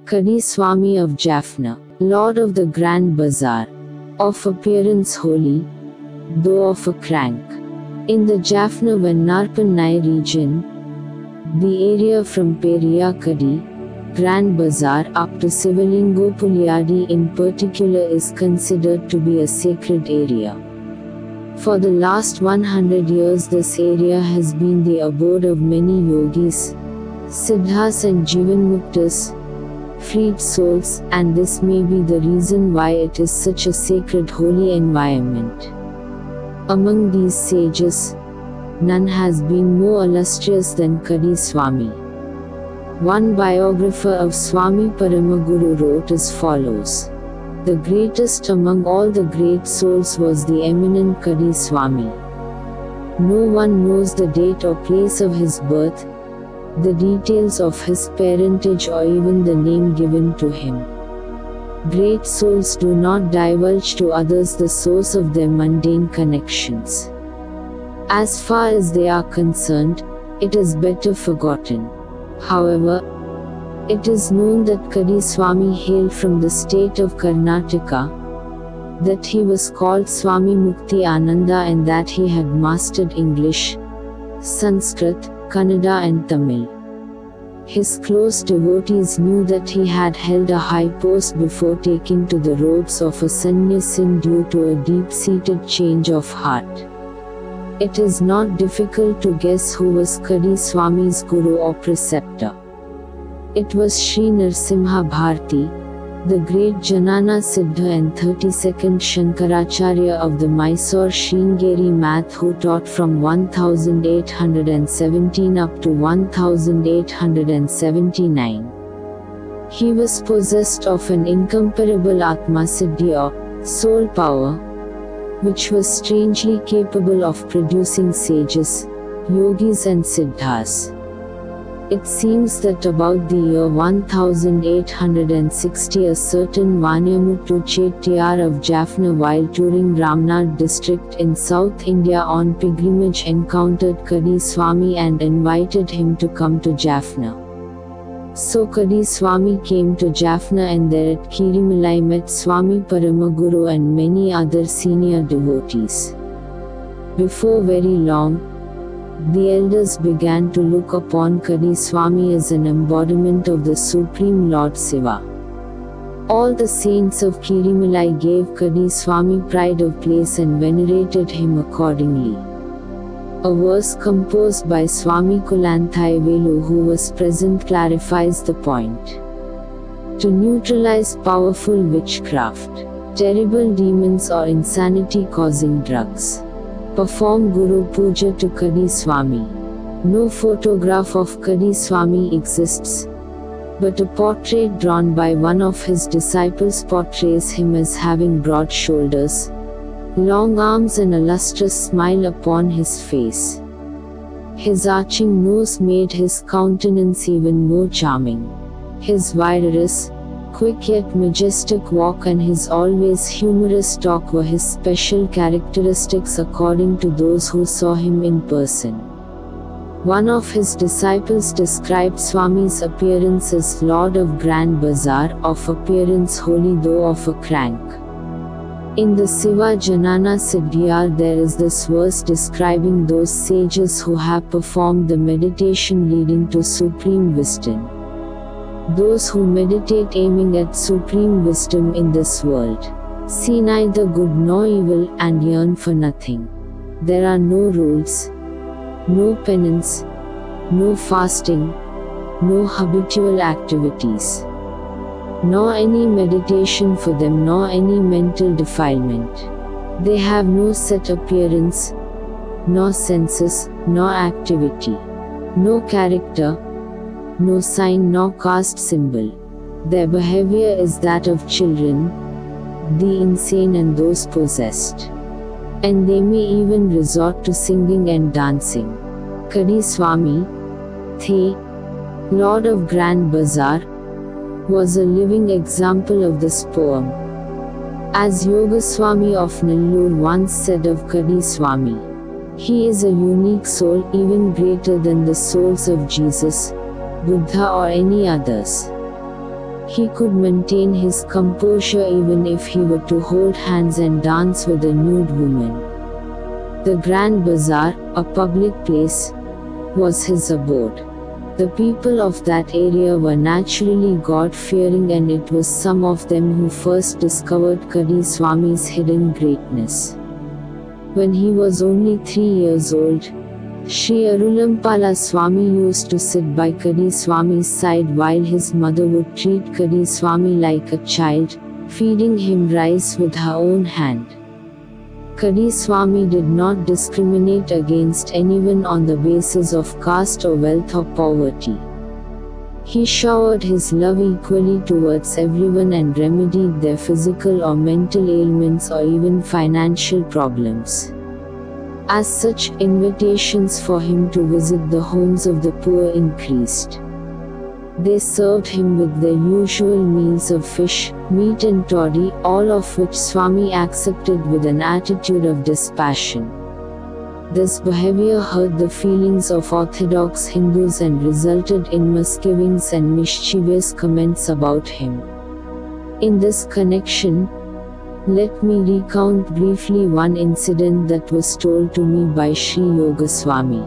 Kadi Swami of Jaffna, Lord of the Grand Bazaar, of appearance holy, though of a crank. In the Jaffna Vennarpannai region, the area from Periyakadi, Grand Bazaar up to Sivalingopuliyadi in particular is considered to be a sacred area. For the last 100 years this area has been the abode of many yogis, siddhas and jivanmuktas, freed souls, and this may be the reason why it is such a sacred holy environment. Among these sages, none has been more illustrious than Kadi Swami. One biographer of Swami Paramaguru wrote as follows: "The greatest among all the great souls was the eminent Kadi Swami. No one knows the date or place of his birth, the details of his parentage or even the name given to him. Great souls do not divulge to others the source of their mundane connections. As far as they are concerned, it is better forgotten. However, it is known that Kadi Swami hailed from the state of Karnataka, that he was called Swami Mukti Ananda and that he had mastered English, Sanskrit, Kannada and Tamil. His close devotees knew that he had held a high post before taking to the robes of a sannyasin due to a deep-seated change of heart. It is not difficult to guess who was Kadi Swami's guru or preceptor. It was Sri Narsimha Bharti, the great Janana Siddha and 32nd Shankaracharya of the Mysore Sringeri math, who taught from 1817 up to 1879. He was possessed of an incomparable Atma Siddhi or soul power, which was strangely capable of producing sages, yogis and siddhas. It seems that about the year 1860 a certain Vanyamuttu Chettiar of Jaffna, while touring Ramnad district in South India on pilgrimage, encountered Kadi Swami and invited him to come to Jaffna. So Kadi Swami came to Jaffna and there at Kirimalai met Swami Paramaguru and many other senior devotees. Before very long, the elders began to look upon Kadi Swami as an embodiment of the Supreme Lord Shiva. All the saints of Kirimalai gave Kadi Swami pride of place and venerated him accordingly. A verse composed by Swami Kulanthai Velu, who was present, clarifies the point. To neutralize powerful witchcraft, terrible demons or insanity-causing drugs, perform Guru Puja to Kadi Swami. No photograph of Kadi Swami exists, but a portrait drawn by one of his disciples portrays him as having broad shoulders, long arms and a lustrous smile upon his face. His arching nose made his countenance even more charming. His vigorous, quick yet majestic walk and his always humorous talk were his special characteristics according to those who saw him in person. One of his disciples described Swami's appearance as Lord of Grand Bazaar, of appearance holy though of a crank. In the Siva Janana Siddhiyar there is this verse describing those sages who have performed the meditation leading to supreme wisdom. Those who meditate aiming at supreme wisdom in this world see neither good nor evil and yearn for nothing. There are no rules, no penance, no fasting, no habitual activities, nor any meditation for them, nor any mental defilement. They have no set appearance, nor senses, nor activity, no character, no sign nor caste symbol. Their behavior is that of children, the insane and those possessed. And they may even resort to singing and dancing. Kadi Swami, The Lord of Grand Bazaar, was a living example of this poem. As Yogaswami of Nellore once said of Kadi Swami, he is a unique soul, even greater than the souls of Jesus, Buddha or any others. He could maintain his composure even if he were to hold hands and dance with a nude woman. The Grand Bazaar, a public place, was his abode. The people of that area were naturally God-fearing, and it was some of them who first discovered Kadi Swami's hidden greatness. When he was only 3 years old, Sri Arulampala Swami used to sit by Kadi Swami's side while his mother would treat Kadi Swami like a child, feeding him rice with her own hand. Kadi Swami did not discriminate against anyone on the basis of caste or wealth or poverty. He showered his love equally towards everyone and remedied their physical or mental ailments or even financial problems. As such, invitations for him to visit the homes of the poor increased. They served him with their usual meals of fish, meat and toddy, all of which Swami accepted with an attitude of dispassion. This behavior hurt the feelings of orthodox Hindus and resulted in misgivings and mischievous comments about him. In this connection, let me recount briefly one incident that was told to me by Sri Yoga Swami.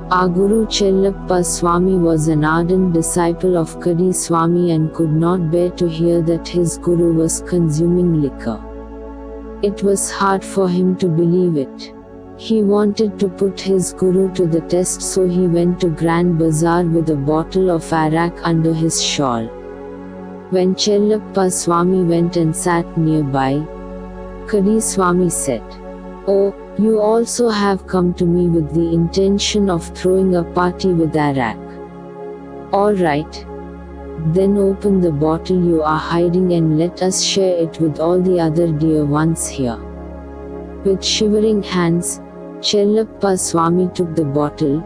Our Guru Chellappa Swami was an ardent disciple of Kadi Swami and could not bear to hear that his Guru was consuming liquor. It was hard for him to believe it. He wanted to put his Guru to the test, so he went to Grand Bazaar with a bottle of arak under his shawl. When Chellappa Swami went and sat nearby, Kadi Swami said, "Oh, you also have come to me with the intention of throwing a party with arak. All right. Then open the bottle you are hiding and let us share it with all the other dear ones here." With shivering hands, Chellappa Swami took the bottle,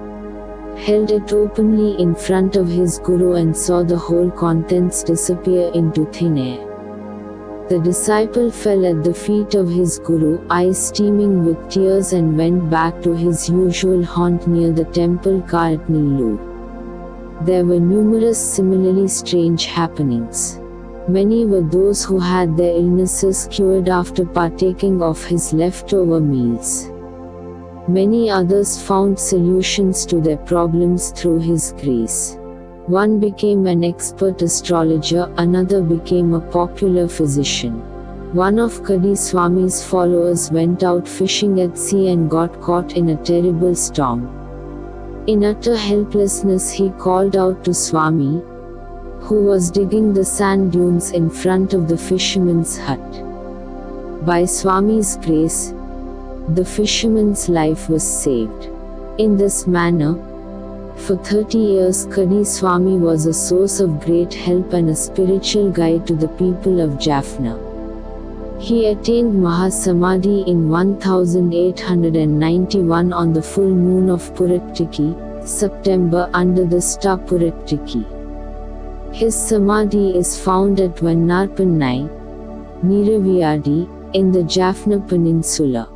held it openly in front of his Guru and saw the whole contents disappear into thin air. The disciple fell at the feet of his Guru, eyes steaming with tears, and went back to his usual haunt near the temple car at Nellore. There were numerous similarly strange happenings. Many were those who had their illnesses cured after partaking of his leftover meals. Many others found solutions to their problems through his grace. One became an expert astrologer, another became a popular physician. One of Kadi Swami's followers went out fishing at sea and got caught in a terrible storm. In utter helplessness, he called out to Swami, who was digging the sand dunes in front of the fisherman's hut. By Swami's grace, the fisherman's life was saved. In this manner, for 30 years Kadi Swami was a source of great help and a spiritual guide to the people of Jaffna. He attained Mahasamadhi in 1891 on the full moon of Purattiki, September, under the star Purattiki. His Samadhi is found at Vannarpannai, Niraviyadi, in the Jaffna Peninsula.